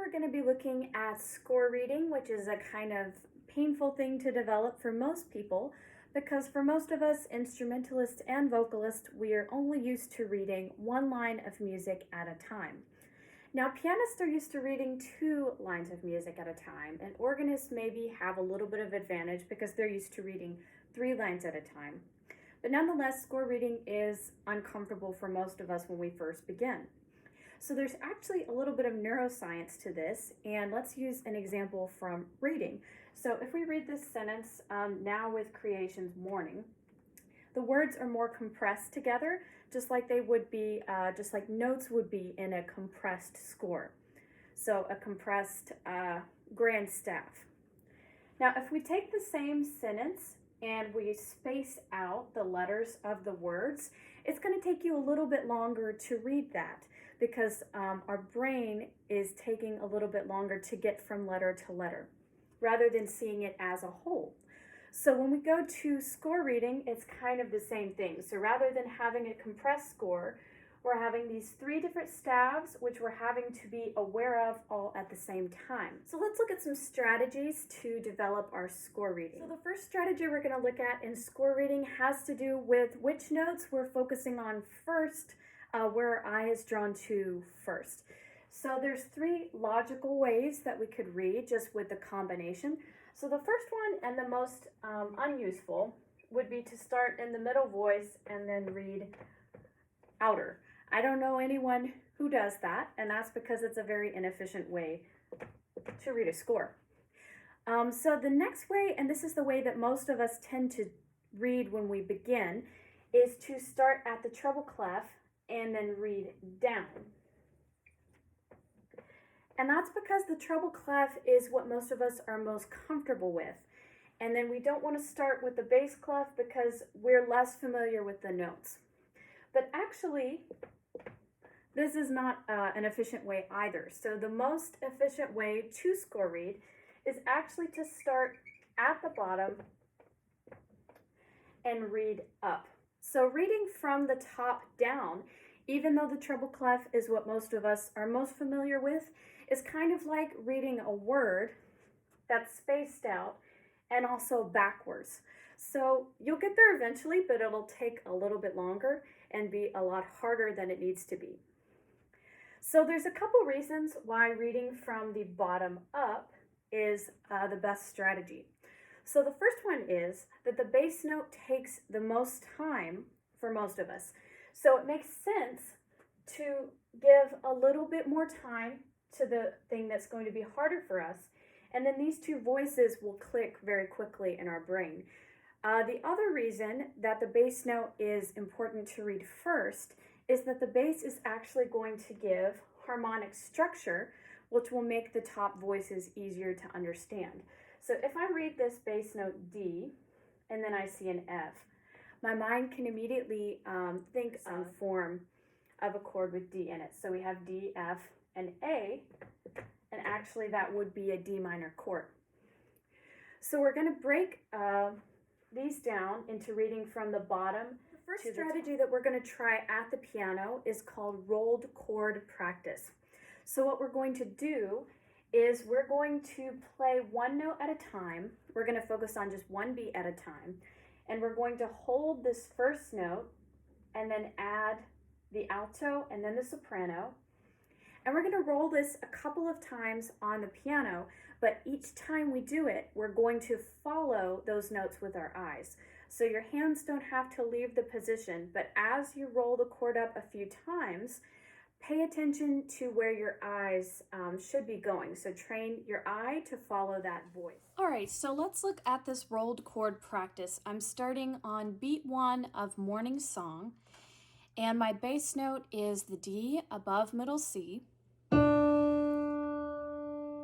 we're going to be looking at score reading, which is a kind of painful thing to develop for most people because for most of us, instrumentalists and vocalists, we are only used to reading one line of music at a time. Now, pianists are used to reading 2 lines of music at a time, and organists maybe have a little bit of advantage because they're used to reading 3 lines at a time. But nonetheless, score reading is uncomfortable for most of us when we first begin. So there's actually a little bit of neuroscience to this, and let's use an example from reading. So if we read this sentence, now with creation's morning, the words are more compressed together, just like they would be, just like notes would be in a compressed score. So a compressed grand staff. Now, if we take the same sentence and we space out the letters of the words, it's going to take you a little bit longer to read that because our brain is taking a little bit longer to get from letter to letter rather than seeing it as a whole. So when we go to score reading, it's kind of the same thing. So rather than having a compressed score, we're having these 3 different staves, which we're having to be aware of all at the same time. So let's look at some strategies to develop our score reading. So the first strategy we're going to look at in score reading has to do with which notes we're focusing on first, where our eye is drawn to first. So there's 3 logical ways that we could read just with the combination. So the first one and the most unuseful would be to start in the middle voice and then read outer. I don't know anyone who does that, and that's because it's a very inefficient way to read a score. So the next way, and this is the way that most of us tend to read when we begin, is to start at the treble clef and then read down. And that's because the treble clef is what most of us are most comfortable with. And then we don't want to start with the bass clef because we're less familiar with the notes. But actually, this is not an efficient way either. So the most efficient way to score read is actually to start at the bottom and read up. So reading from the top down, even though the treble clef is what most of us are most familiar with, is kind of like reading a word that's spaced out and also backwards. So you'll get there eventually, but it'll take a little bit longer and be a lot harder than it needs to be. So there's a couple reasons why reading from the bottom up is the best strategy. So the first one is that the bass note takes the most time for most of us. So it makes sense to give a little bit more time to the thing that's going to be harder for us. And then these 2 voices will click very quickly in our brain. The other reason that the bass note is important to read first is that the bass is actually going to give harmonic structure, which will make the top voices easier to understand. So if I read this bass note D, and then I see an F, my mind can immediately think some form of a chord with D in it. So we have D, F, and A, and actually that would be a D minor chord. So we're going to break these down into reading from the bottom. The first strategy that we're going to try at the piano is called rolled chord practice. So what we're going to do is we're going to play one note at a time. We're going to focus on just one beat at a time. And we're going to hold this first note and then add the alto and then the soprano. And we're going to roll this a couple of times on the piano, but each time we do it, we're going to follow those notes with our eyes. So your hands don't have to leave the position, but as you roll the chord up a few times, pay attention to where your eyes should be going. So train your eye to follow that voice. All right, so let's look at this rolled chord practice. I'm starting on beat 1 of Morning Song, and my bass note is the D above middle C.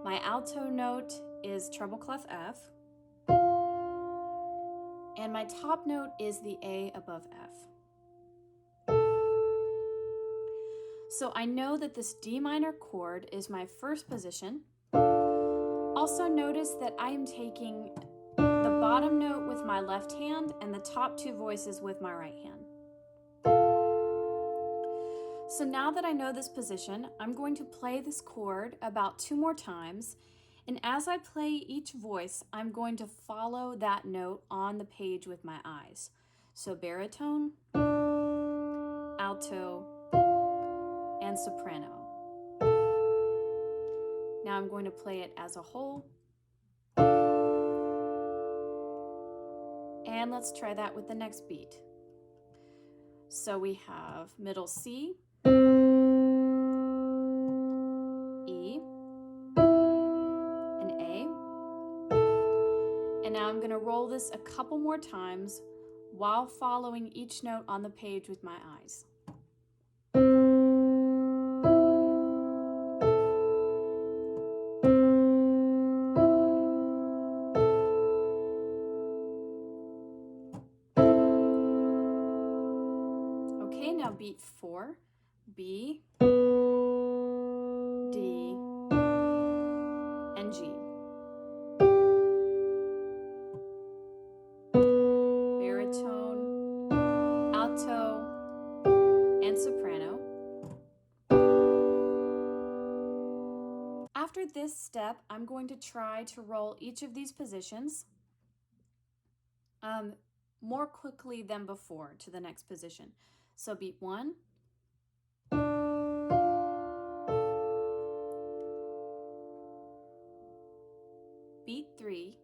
My alto note is treble clef F. And my top note is the A above F. So I know that this D minor chord is my first position. Also notice that I am taking the bottom note with my left hand and the top 2 voices with my right hand. So now that I know this position, I'm going to play this chord about 2 more times. And as I play each voice, I'm going to follow that note on the page with my eyes. So baritone, alto, and soprano. Now I'm going to play it as a whole. And let's try that with the next beat. So we have middle C, E, and A. And now I'm going to roll this a couple more times while following each note on the page with my eyes. Okay, now beat 4, B, D, and G. Baritone, alto, and soprano. After this step, I'm going to try to roll each of these positions more quickly than before to the next position. So beat 1, beat 3,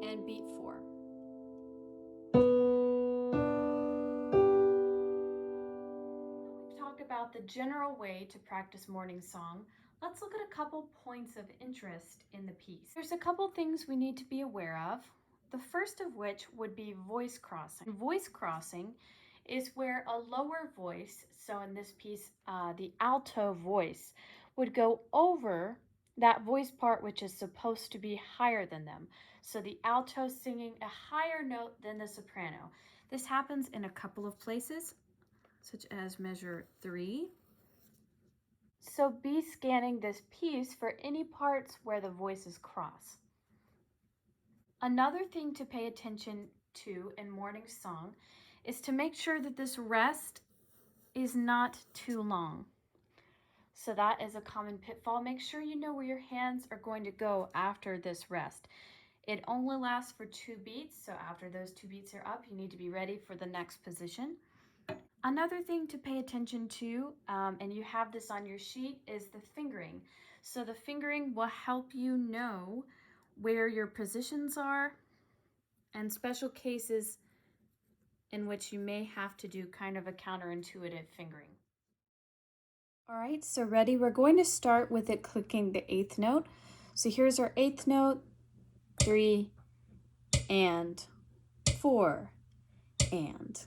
and beat 4. We've talked about the general way to practice morning song. Let's look at a couple points of interest in the piece. There's a couple things we need to be aware of. The first of which would be voice crossing. Voice crossing is where a lower voice, so in this piece, the alto voice, would go over that voice part which is supposed to be higher than them. So the alto singing a higher note than the soprano. This happens in a couple of places, such as measure 3. So be scanning this piece for any parts where the voices cross. Another thing to pay attention to in morning song is to make sure that this rest is not too long. So that is a common pitfall. Make sure you know where your hands are going to go after this rest. It only lasts for 2 beats, so after those 2 beats are up, you need to be ready for the next position. Another thing to pay attention to, and you have this on your sheet, is the fingering. So the fingering will help you know where your positions are and special cases in which you may have to do kind of a counterintuitive fingering. All right, so ready? We're going to start with it clicking the 8th note. So here's our 8th note, 3, and 4, and.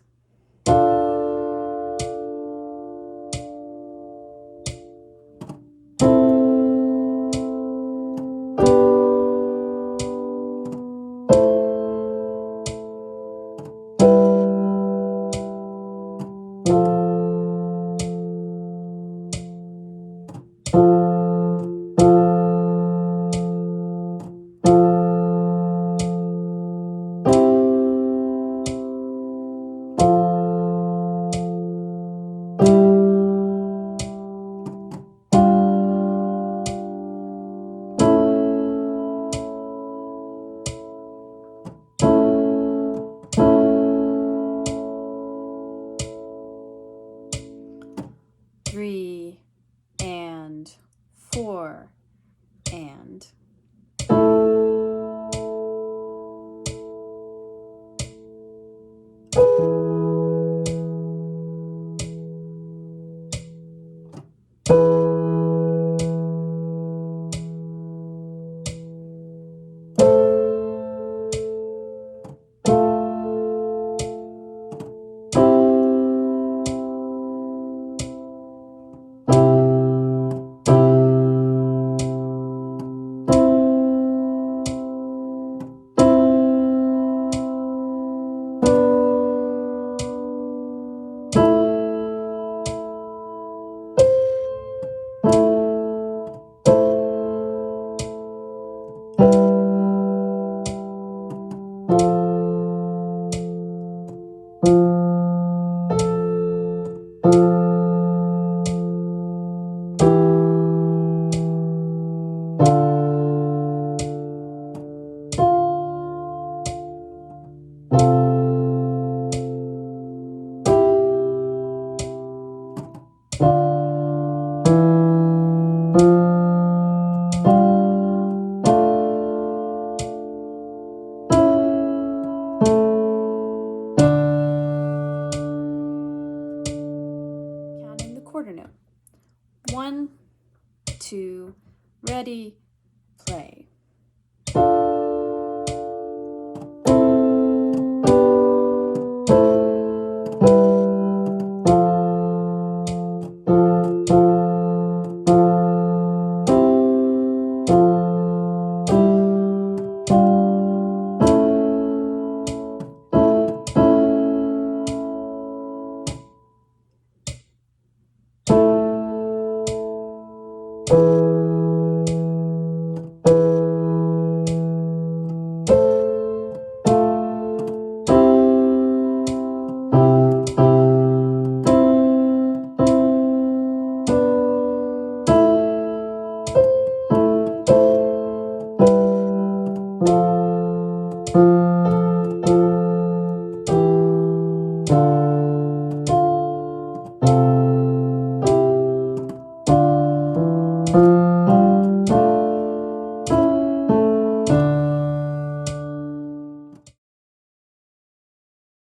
Three, and 4, and. quarter note. 1, 2, ready, play.